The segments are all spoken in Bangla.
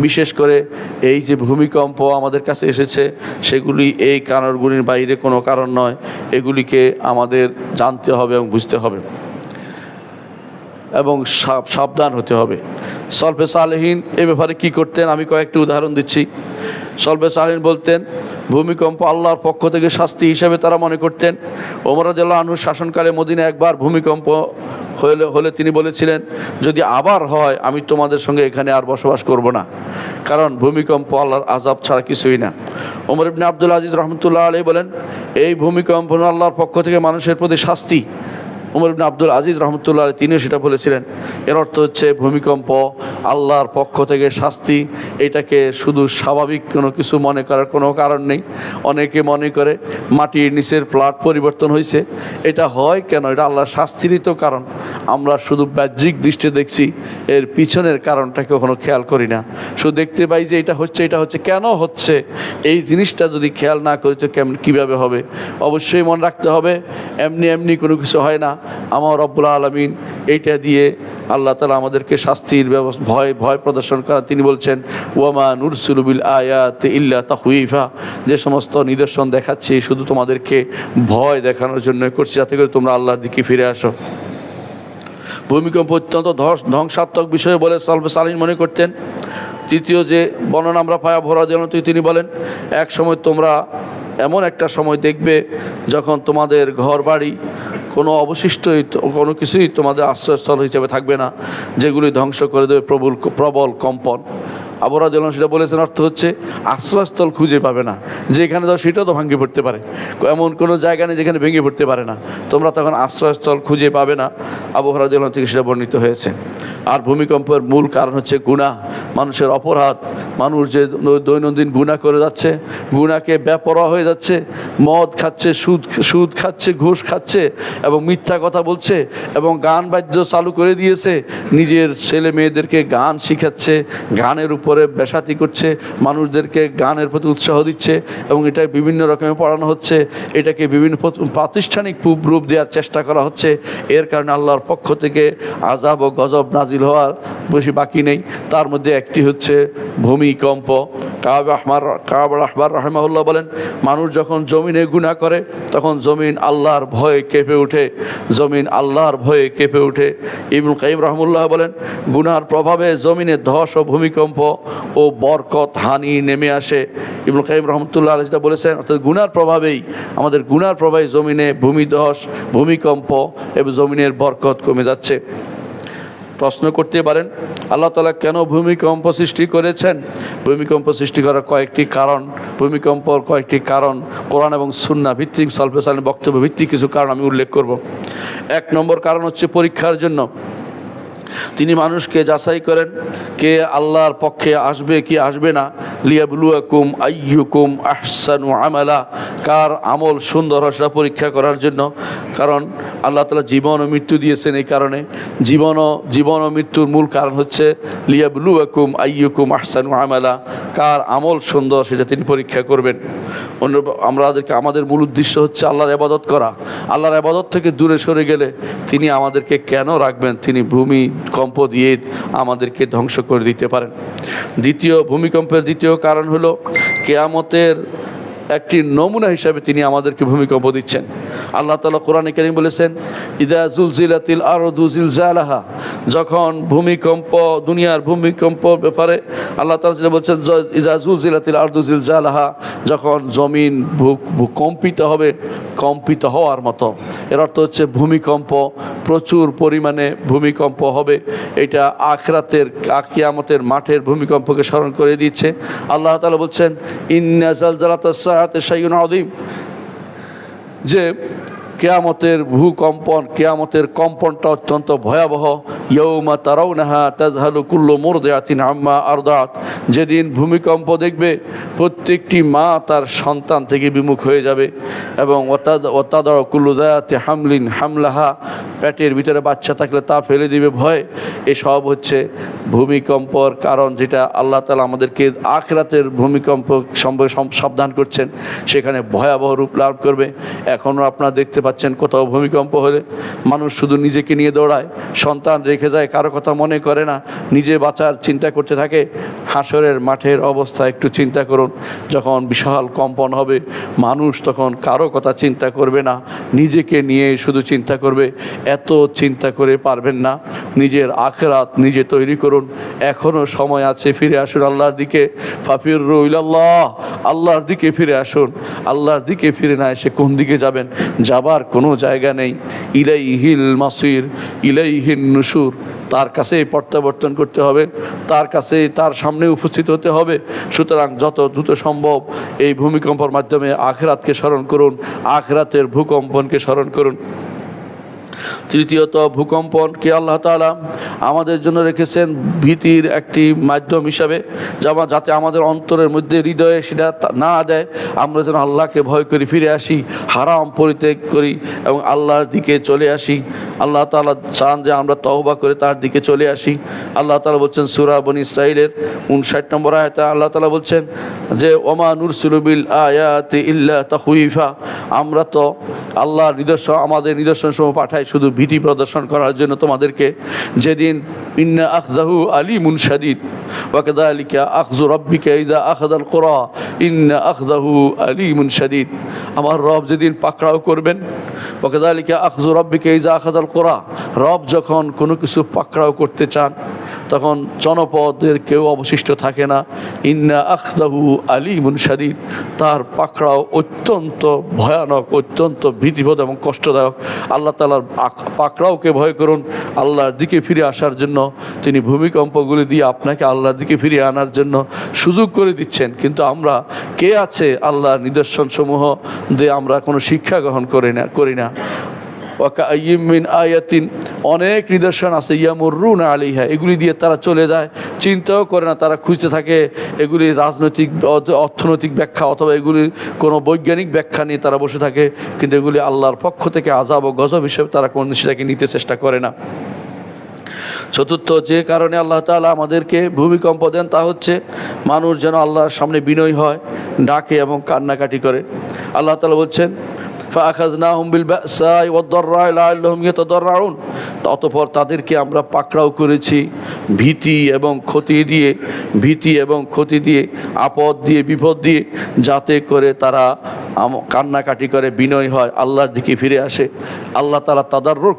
বিশেষ করে এই যে ভূমিকম্প আমাদের কাছে এসেছে সেগুলি এই কারণগুলির বাইরে কোনো কারণ নয়, এগুলিকে আমাদের জানতে হবে এবং বুঝতে হবে এবং সাবধান হতে হবে। সলফে সালেহীন এ ব্যাপারে কী করতেন আমি কয়েকটি উদাহরণ দিচ্ছি। সলফে সালেহীন বলতেন ভূমিকম্প আল্লাহর পক্ষ থেকে শাস্তি হিসেবে তারা মনে করতেন। ওমর রাদিয়াল্লাহু আনহু শাসনকালে মদিনায় একবার ভূমিকম্প হলে তিনি বলেছিলেন, যদি আবার হয় আমি তোমাদের সঙ্গে এখানে আর বসবাস করব না, কারণ ভূমিকম্প আল্লাহর আযাব ছাড়া কিছুই না। ওমর ইবনে আব্দুল আজিজ রহমতুল্লাহ আলাইহি বলেন, এই ভূমিকম্প আল্লাহর পক্ষ থেকে মানুষের প্রতি শাস্তি। ওমর ইবনে আব্দুল আজিজ রহমতুল্লাহ আলাইহি তিনিও সেটা বলেছিলেন। এর অর্থ হচ্ছে ভূমিকম্প আল্লাহর পক্ষ থেকে শাস্তি, এটাকে শুধু স্বাভাবিক কোনো কিছু মনে করার কোনো কারণ নেই। অনেকে মনে করে মাটির নিচের প্লাট পরিবর্তন হয়েছে, এটা হয় কেন, এটা আল্লাহর শাস্তিরই তো কারণ। আমরা শুধু বাহ্যিক দৃষ্টি দেখছি, এর পিছনের কারণটাকে কখনো খেয়াল করি না। শুধু দেখতে পাই যে এটা হচ্ছে কেন হচ্ছে, এই জিনিসটা যদি খেয়াল না করি তো কীভাবে হবে। অবশ্যই মনে রাখতে হবে এমনি কোনো কিছু হয় না। আমার রব্বুল আলামিন এইটা দিয়ে আল্লাহ তাআলা আমাদেরকে শাস্তির ভয় প্রদর্শন করেন। তিনি বলছেন ওয়ামা নুরসিলু বিল আয়াতি ইল্লা তাখউইফা, যে সমস্ত নিদর্শন দেখাচ্ছি শুধু তোমাদেরকে ভয় দেখানোর জন্য করছি, যাতে করে তোমরা আল্লাহর দিকে ফিরে আসো। ভূমিকম্প অত্যন্ত ধ্বংসাত্মক বিষয় বলে সলফে সালেহীন মনে করতেন। তৃতীয় যে বর্ণনা আমরা পাই আবু হুরায়রা রাদিয়াল্লাহু আনহু, তিনি বলেন এক সময় তোমরা এমন একটা সময় দেখবে যখন তোমাদের ঘর বাড়ি কোনো অবশিষ্টই কোনো কিছুই তোমাদের আশ্রয়স্থল হিসেবে থাকবে না, যেগুলি ধ্বংস করে দেবে প্রবল কম্পন। আবু হুরায়রা রাদিয়াল্লাহু আনহু সেটা বলেছেন, অর্থ হচ্ছে আশ্রয়স্থল খুঁজে পাবে না, যেখানে যাও সেটাও তো ভেঙে পড়তে পারে, এমন কোনো জায়গা নেই যেখানে ভেঙে পড়তে পারে না, তোমরা তখন আশ্রয়স্থল খুঁজে পাবে না। আবু হুরায়রা রাদিয়াল্লাহু আনহু থেকে সেটা বর্ণিত হয়েছে। আর ভূমিকম্পের মূল কারণ হচ্ছে গুনাহ, মানুষের অপরাধ। মানুষ যে দৈনন্দিন গুনাহ করে যাচ্ছে, গুনাহকে বেপরোয়া হয়ে যাচ্ছে, মদ খাচ্ছে, সুদ খাচ্ছে, ঘুষ খাচ্ছে এবং মিথ্যা কথা বলছে এবং গান বাদ্য চালু করে দিয়েছে, নিজের ছেলে মেয়েদেরকে গান শিখাচ্ছে, গানের উপরে বেসাতি করছে, মানুষদেরকে গানের প্রতি উৎসাহ দিচ্ছে এবং এটা বিভিন্ন রকমের পড়ানো হচ্ছে, এটাকে বিভিন্ন প্রাতিষ্ঠানিক রূপ দেওয়ার চেষ্টা করা হচ্ছে। এর কারণে আল্লাহর পক্ষ থেকে আযাব ও গজব নাজিল হওয়ার বেশি বাকি নেই। তার মধ্যে একটি হচ্ছে ভূমিকম্প। কাব আহবার রাহিমাহুল্লাহ বলেন, মানুষ যখন জমিনে গুনাহ করে তখন জমিন আল্লাহর ভয়ে কেঁপে ওঠে, জমিন আল্লাহর ভয়ে কেঁপে ওঠে। ইবনুল কাইয়িম রাহিমাহুল্লাহ বলেন, গুনাহর প্রভাবে জমিনে ধস ও ভূমিকম্প ও বরকত হানি নেমে আসে। ইবনুল কাইয়িম রাহমাতুল্লাহ আলাইহি যেটা বলেছেন, অর্থাৎ গুনাহর প্রভাবেই, আমাদের গুনাহর প্রভাবে জমিনে ভূমিধস, ভূমিকম্প এবং জমিনের বরকত কমে যাচ্ছে। প্রশ্ন করতে পারেন আল্লাহ তাআলা কেন ভূমিকম্প সৃষ্টি করেছেন? ভূমিকম্প সৃষ্টি করার কয়েকটি কারণ, ভূমিকম্পর কয়েকটি কারণ কোরআন এবং সুন্নাহ ভিত্তিক সলফে সালেহীন বক্তব্য ভিত্তিক কিছু কারণ আমি উল্লেখ করব। এক নম্বর কারণ হচ্ছে পরীক্ষার জন্য। তিনি মানুষকে যাচাই করেন কে আল্লাহর পক্ষে আসবে কি আসবে না। লিয়াবলুয়াকুম আইয়ুকুম আহসানু আমালা, কার আমল সুন্দর সেটা পরীক্ষা করার জন্য। কারণ আল্লাহ তাআলা জীবন ও মৃত্যু দিয়েছেন, এই কারণে জীবন ও মৃত্যুর মূল কারণ হচ্ছে লিয়াবলুয়াকুম আইয়ুকুম আহসানু আমালা, কার আমল সুন্দর সেটা তিনি পরীক্ষা করবেন। আমাদের মূল উদ্দেশ্য হচ্ছে আল্লাহর ইবাদত করা। আল্লাহর ইবাদত থেকে দূরে সরে গেলে তিনি আমাদেরকে কেন রাখবেন? তিনি ভূমিকম্প দিয়ে আমাদেরকে ধ্বংস করে দিতে পারেন। ভূমিকম্পের দ্বিতীয় কারণ হলো কিয়ামতের একটি নমুনা হিসাবে তিনি আমাদেরকে ভূমিকম্প দিচ্ছেন। আল্লাহ তাআলা কোরআনে কারীম বলেছেন, ইদা জুলজিলাতিল আরদু জিলজালাহা, যখন ভূমিকম্প, দুনিয়ার ভূমিকম্প ব্যাপারে আল্লাহ তাআলা যেটা বলছেন, ইদা জুলজিলাতিল আরদু জিলজালাহা, যখন জমিন কম্পিত হবে, কম্পিত হওয়ার মতো। এর অর্থ হচ্ছে ভূমিকম্প, প্রচুর পরিমাণে ভূমিকম্প হবে। এটা আখিরাতের কিয়ামতের মাঠের ভূমিকম্পকে স্মরণ করে দিচ্ছে। আল্লাহ তাআলা বলছেন, ইন্না জালজালাতাস সাআতি শাইউন আযীম, যে কিয়ামতের কিয়ামতের কম্পনটা অত্যন্ত ভয়াবহ। ইয়াউমা তারাউনাহা তাযহালু কুল্লু মুরদিআতিন আম্মা আরদাত, যেদিন ভূমিকম্প দেখবে প্রত্যেকটি মা তার সন্তান থেকে বিমুখ হয়ে যাবে এবং ওয়াতাদাউ কুল্লু যাতি হামলিন হামলাহা, পেটের ভিতরে বাচ্চা থাকলে তা ফেলে দিবে ভয়। এসব হচ্ছে ভূমিকম্পর কারণ, যেটা আল্লাহ তাআলা আমাদেরকে আখিরাতের ভূমিকম্প সম্পর্কে সাবধান করছেন, সেখানে ভয়াবহ রূপ লাভ করবে। এখনও আপনারা দেখতে পাচ্ছেন পাচ্ছেন কোথাও ভূমিকম্প হলে মানুষ শুধু নিজেকে নিয়ে দৌড়ায়, সন্তান রেখে যায়, কারো কথা মনে করে না, নিজে বাঁচার চিন্তা করতে থাকে। হাসরের মাঠের অবস্থা একটু চিন্তা করুন, যখন বিশাল কম্পন হবে মানুষ তখন কারো কথা চিন্তা করবে না, নিজেকে নিয়ে শুধু চিন্তা করবে। এত চিন্তা করে পারবেন না, নিজের আখিরাত নিজে তৈরি করুন, এখনও সময় আছে। ফিরে আসুন আল্লাহর দিকে, ফাফিরু ইলাল্লাহ, আল্লাহর দিকে ফিরে আসুন। আল্লাহর দিকে ফিরে না এসে কোন দিকে যাবেন? যাবার কোনো জায়গা নেই। ইলাইহিল মাসির, ইলাইহিন নুশুর, তার কাছেই প্রত্যাবর্তন করতে হবে, তার কাছে, তার সামনে উপস্থিত হতে হবে। সুতরাং যত দ্রুত সম্ভব এই ভূমিকম্পের মাধ্যমে আখিরাতকে স্মরণ করুন, আখিরাতের ভূকম্পনকে স্মরণ করুন। তৃতীয়ত, ভূকম্পনকে আল্লাহ তাআলা আমাদের জন্য রেখেছেন ভীতির একটি মাধ্যম হিসাবে, যাতে আমাদের অন্তরের মধ্যে, হৃদয়ে সেটা না দেয়, আমরা যেন আল্লাহকে ভয় করি, ফিরে আসি, হারাম পরিত্যাগ করি এবং আল্লাহর দিকে চলে আসি। আল্লাহ তাআলা চান যে আমরা তওবা করে তার দিকে চলে আসি। আল্লাহ তাআলা বলছেন সূরা বনী ইসরাঈলের 59 নম্বর আয়াতে আল্লাহ তাআলা বলছেন যে ওমা নুরসিলু বিল আয়াতি ইল্লা তাখউইফা, আমরা তো আল্লাহর নিদর্শন, আমাদের নিদর্শনসমূহ পাঠাই শুধু ভীতি প্রদর্শন করার জন্য তোমাদেরকে। যেদিন ইন্না আখযাহু আলীমুন শাদীদ ওয়া কাযালিকা আখযু রাব্বিকা ইযা আখাযাল কুরা ইন্না আখযাহু আলীমুন শাদীদ, আমার রব যেদিন পাকড়াও করবেন, ওয়া কাযালিকা আখযু রাব্বিকা ইযা আখাযাল কুরা, রব যখন কোনো কিছু পাকড়াও করতে চান তখন জনপদের কেউ অবশিষ্ট থাকে না। ইন্না আখযাহু আলীমুন শাদীদ, তার পাকড়াও অত্যন্ত ভয়ানক, অত্যন্ত ভীতিবোধ এবং কষ্টদায়ক। আল্লাহ তাআলার পাকড়াওকে ভয় করুন। আল্লাহর দিকে ফিরে আসার জন্য তিনি ভূমিকম্পগুলি দিয়ে আপনাকে আল্লাহর দিকে ফিরিয়ে আনার জন্য সুযোগ করে দিচ্ছেন। কিন্তু আমরা কে আছে আল্লাহর নিদর্শনসমূহ দিয়ে আমরা কোনো শিক্ষা গ্রহণ করি না। ওয়াকাইয়্যিম মিন আয়াতিন, অনেক নিদর্শন আছে, ইয়ামুরুনা আলাইহা, এগুলি দিয়ে তারা চলে যায়, চিন্তাও করে না, তারা খুঁজতে থাকে এগুলি রাজনৈতিক, অর্থনৈতিক ব্যাখ্যা অথবা এগুলির কোনো বৈজ্ঞানিক ব্যাখ্যা নিয়ে তারা বসে থাকে, কিন্তু এগুলি আল্লাহর পক্ষ থেকে আযাব ও গজব হিসেবে তারা কোনো সেটাকে নিতে চেষ্টা করে না। চতুর্থ, যে কারণে আল্লাহ তাআলা আমাদেরকে ভূমিকম্প দেন তা হচ্ছে মানুষ যেন আল্লাহর সামনে বিনয়ী হয়, ডাকে এবং কান্নাকাটি করে। আল্লাহ তাআলা বলছেন ফাআখাযনাহুম বিল বাসাই ওয়াদ দাররাই লাআল্লাহুম ইয়াতাদাররাউন, অতঃপর তাদেরকে আমরা পাকড়াও করেছি ভীতি এবং ক্ষতি দিয়ে, আপদ দিয়ে, বিপদ দিয়ে, যাতে করে তারা কান্নাকাটি করে, বিনয় হয়, আল্লাহর দিকে ফিরে আসে। আল্লাহ তাআলা তাদাররুর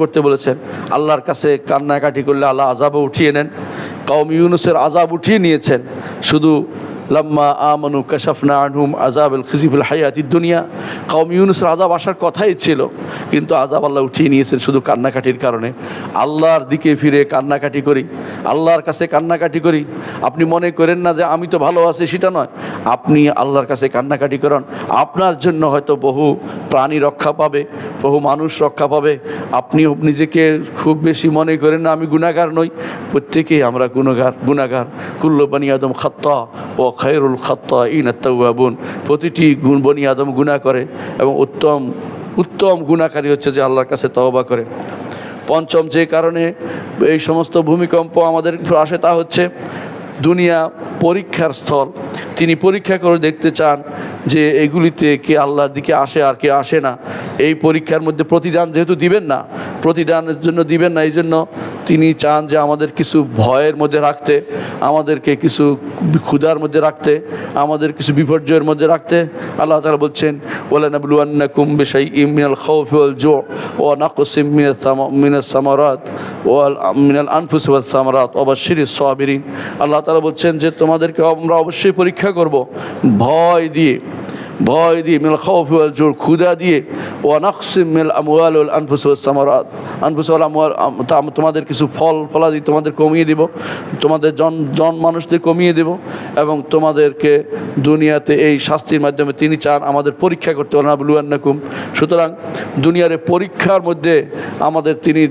করতে বলেছেন। আল্লাহর কাছে কান্নাকাটি করলে আল্লাহ আযাবও উঠিয়ে নেন। কওম ইউনূসের আযাব উঠিয়ে নিয়েছেন। শুধু লাম্মা আমানু কাশাফনা আনহুম আযাবাল খিজি ফিল হায়াতিদ দুনিয়া, কওম ইউনূসের আযাব আসার কথাই ছিল, কিন্তু আযাব আল্লাহ উঠিয়ে নিয়েছেন শুধু কান্নাকাটির কারণে। আল্লাহর দিকে ফিরে কান্নাকাটি করি, আল্লাহর কাছে কান্নাকাটি করি। আপনি মনে করেন না যে আমি তো ভালো আছি, সেটা নয়। আপনি আল্লাহর কাছে কান্নাকাটি করেন, আপনার জন্য হয়তো বহু প্রাণী রক্ষা পাবে, বহু মানুষ রক্ষা পাবে। আপনি নিজেকে খুব বেশি মনে করেন না আমি গুনাহগার নই, প্রত্যেকেই আমরা গুনাহগার। কুল্লু বনি আদম খাত্তা ও খায়রুল খাত্তাইনা আত-তাওয়াবুন, প্রতিটি বনি আদম গুনাহ করে এবং উত্তম গুনাহকারী হচ্ছে যে আল্লাহর কাছে তওবা করে। পঞ্চম, যে কারণে এই সমস্ত ভূমিকম্প আমাদের আসে তা হচ্ছে দুনিয়া পরীক্ষার স্থল। তিনি পরীক্ষা করে দেখতে চান যে এগুলিতে কে আল্লাহর দিকে আসে আর কে আসে না। এই পরীক্ষার মধ্যে প্রতিদান যেহেতু দিবেন না, এই জন্য তিনি চান যে আমাদের কিছু ভয়ের মধ্যে রাখতে, আমাদেরকে কিছু ক্ষুধার মধ্যে রাখতে, আমাদের কিছু বিপর্যয়ের মধ্যে রাখতে। আল্লাহ তাআলা বলছেন ওয়ালানাবলুওয়ান্নাকুম বিশাইইম মিনাল খাউফি ওয়াল জু' ওয়া নাকসিম মিনাস সামারাত ওয়াল মিনাল আনফুসি ওয়াস সামারাত ওয়া বাশশিরিস সাবিরিন। আল্লাহ তাআলা বলছেন যে তোমাদেরকে আমরা অবশ্যই পরীক্ষা করব, ভয় দিয়ে মিনাল খাউফি ওয়াল জু', ক্ষুধা দিয়ে, ওয়া নাকসিম মিনাল আমওয়াল ওয়াল আনফুসি ওয়াস সামারাত, আনফুস ওয়াল আমওয়াল, তোমাদের কিছু ফলাদি তোমাদের কমিয়ে দেব, তোমাদের জন মানুষদের কমিয়ে দেব, এবং তোমাদেরকে দুনিয়াতে এই শাস্তির মাধ্যমে তিনি চান আমাদের পরীক্ষা করতে। ওয়ালানাবলুওয়ান্নাকুম, সুতরাং দুনিয়ার পরীক্ষার মধ্যে আমাদের তিনি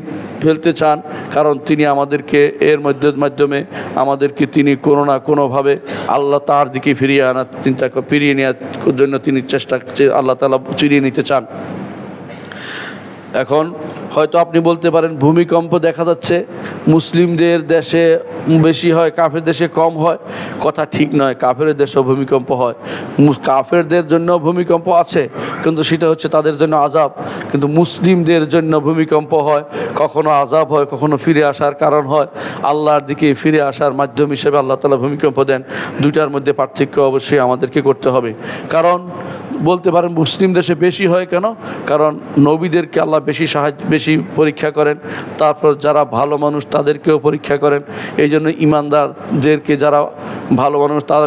ফেলতে চান, কারণ তিনি আমাদেরকে এর মাধ্যমে আমাদেরকে তিনি কোনো না কোনোভাবে আল্লাহ তার দিকে ফিরিয়ে নেওয়ার জন্য তিনি আল্লাহ তাআলা ফিরিয়ে নিতে চান। এখন হয়তো আপনি বলতে পারেন ভূমিকম্প দেখা যাচ্ছে মুসলিমদের দেশে বেশি হয়, কাফের দেশে কম হয়। কথা ঠিক নয়, কাফের দেশেও ভূমিকম্প হয়, কাফেরদের জন্য ভূমিকম্প আছে, কিন্তু সেটা হচ্ছে তাদের জন্য আযাব। কিন্তু মুসলিমদের জন্য ভূমিকম্প হয়, কখনো আযাব হয়, কখনো ফিরে আসার কারণ হয়, আল্লাহর দিকে ফিরে আসার মাধ্যম হিসেবে আল্লাহ তাআলা ভূমিকম্প দেন। দুইটার মধ্যে পার্থক্য অবশ্যই আমাদেরকে করতে হবে। কারণ বলতে পারেন মুসলিম দেশে বেশি হয় কেন? কারণ নবীদেরকে আল্লাহ বেশি পরীক্ষা করেন, তারপর যারা ভালো মানুষ তাদেরকেও পরীক্ষা করেন। এই জন্য ইমানদারদেরকে, যারা ভালো মানুষ তারা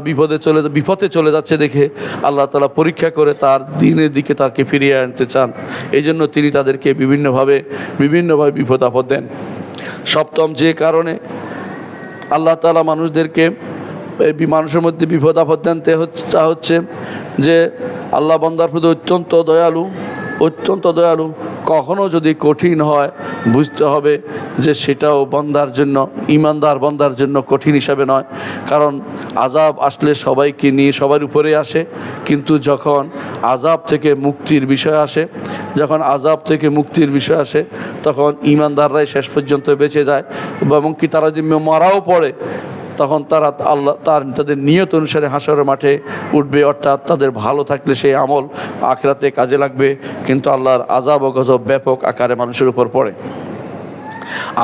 বিপদে চলে যাচ্ছে দেখে আল্লাহ তাআলা পরীক্ষা করে তার দ্বীনের দিকে তাকে ফিরিয়ে আনতে চান। এই জন্য তিনি তাদেরকে বিভিন্নভাবে বিপদ আপদ দেন। সপ্তম যে কারণে আল্লাহ তাআলা মানুষদেরকে মানুষের মধ্যে বিপদ আপদ দেন তা হচ্ছে যে আল্লাহ বান্দার প্রতি অত্যন্ত দয়ালু। কখনো যদি কঠিন হয় বুঝতে হবে যে সেটাও বান্দার জন্য, ইমানদার বান্দার জন্য কঠিন হিসাবে নয়। কারণ আযাব আসলে সবাইকে নিয়ে সবার উপরে আসে, কিন্তু যখন আযাব থেকে মুক্তির বিষয় আসে তখন ইমানদাররাই শেষ পর্যন্ত বেঁচে যায়। এবং কি তারা যদি মারাও পড়ে তখন তারা তাদের নিয়ত অনুসারে হাশরের মাঠে উঠবে, অর্থাৎ তাদের ভালো থাকলে সেই আমল আখিরাতে কাজে লাগবে। কিন্তু আল্লাহর আযাব ও গজব ব্যাপক আকারে মানুষের উপর পড়ে।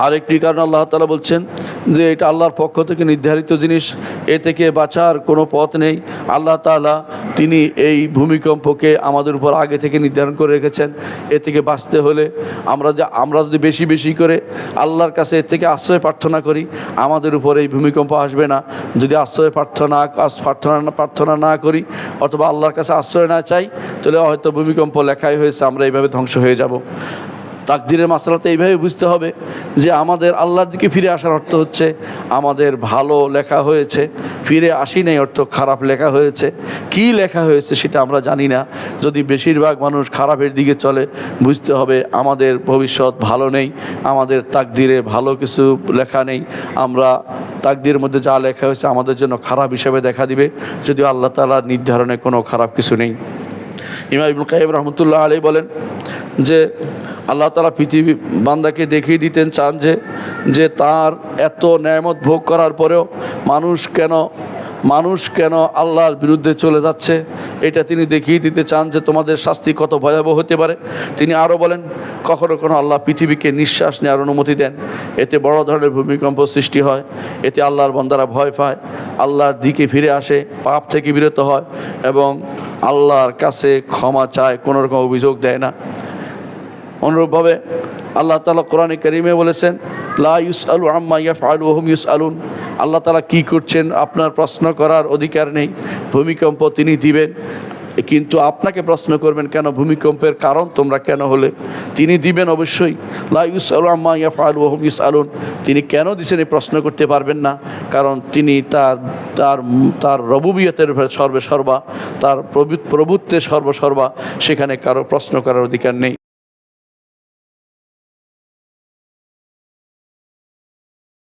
আর একটি কারণ আল্লাহ তাআলা বলছেন যে এটা আল্লাহর পক্ষ থেকে নির্ধারিত জিনিস, এ থেকে বাঁচার কোনো পথ নেই। আল্লাহ তাআলা তিনি এই ভূমিকম্পকে আমাদের উপর আগে থেকে নির্ধারণ করে রেখেছেন। এ থেকে বাঁচতে হলে আমরা যদি বেশি করে আল্লাহর কাছে এর থেকে আশ্রয় প্রার্থনা করি, আমাদের উপর এই ভূমিকম্প আসবে না। যদি আশ্রয় প্রার্থনা না করি অথবা আল্লাহর কাছে আশ্রয় না চাই, তাহলে হয়তো ভূমিকম্প লেখাই হয়েছে, আমরা এইভাবে ধ্বংস হয়ে যাব। তাকদীরের মাসলাতে এইভাবে বুঝতে হবে যে আমাদের আল্লাহর দিকে ফিরে আসার অর্থ হচ্ছে আমাদের ভালো লেখা হয়েছে, ফিরে আসি নাই অর্থ খারাপ লেখা হয়েছে। কি লেখা হয়েছে সেটা আমরা জানি না। যদি বেশিরভাগ মানুষ খারাপের দিকে চলে, বুঝতে হবে আমাদের ভবিষ্যৎ ভালো নেই, আমাদের তাকদীরে ভালো কিছু লেখা নেই। আমরা তাকদীরের মধ্যে যা লেখা হয়েছে আমাদের জন্য খারাপ হিসেবে দেখা দিবে, যদিও আল্লাহ তাআলার নির্ধারণে কোনো খারাপ কিছু নেই। ইমাম ইবনে কাইয়্যিম রাহমাতুল্লাহ আলাইহি বলেন যে আল্লাহ তাআলা পৃথিবী বান্দাকে দেখিয়ে দিতেন চান যে তার এত নেয়ামত ভোগ করার পরেও মানুষ কেন আল্লাহর বিরুদ্ধে চলে যাচ্ছে, এটা তিনি দেখিয়ে দিতে চান যে তোমাদের শাস্তি কত ভয়াবহ হতে পারে। তিনি আরও বলেন, কখনো আল্লাহ পৃথিবীকে নিঃশ্বাস নেওয়ার অনুমতি দেন, এতে বড় ধরনের ভূমিকম্প সৃষ্টি হয়, এতে আল্লাহর বান্দারা ভয় পায়, আল্লাহর দিকে ফিরে আসে, পাপ থেকে বিরত হয় এবং আল্লাহর কাছে ক্ষমা চায়, কোনো রকম অভিযোগ দেয় না। অনুরূপভাবে আল্লাহ তাআলা কোরআনে কারীমে বলেছেন, লা ইউসআলু আম্মা ইয়াফআলু ওয়া হুম ইউসআলুন। আল্লাহ তাআলা কী করছেন আপনার প্রশ্ন করার অধিকার নেই। ভূমিকম্প তিনি দিবেন, কিন্তু আপনাকে প্রশ্ন করবেন কেন, ভূমিকম্পের কারণ তোমরা কেন হলে, তিনি দিবেন অবশ্যই। লা ইউসআলু আম্মা ইয়াফআলু ওয়া হুম ইউসআলুন। তিনি কেন দিছেন এই প্রশ্ন করতে পারবেন না, কারণ তিনি তার রবুবিয়তের সর্বেসর্বা, তার প্রভুত্বের সর্বসর্বা, সেখানে কারো প্রশ্ন করার অধিকার নেই।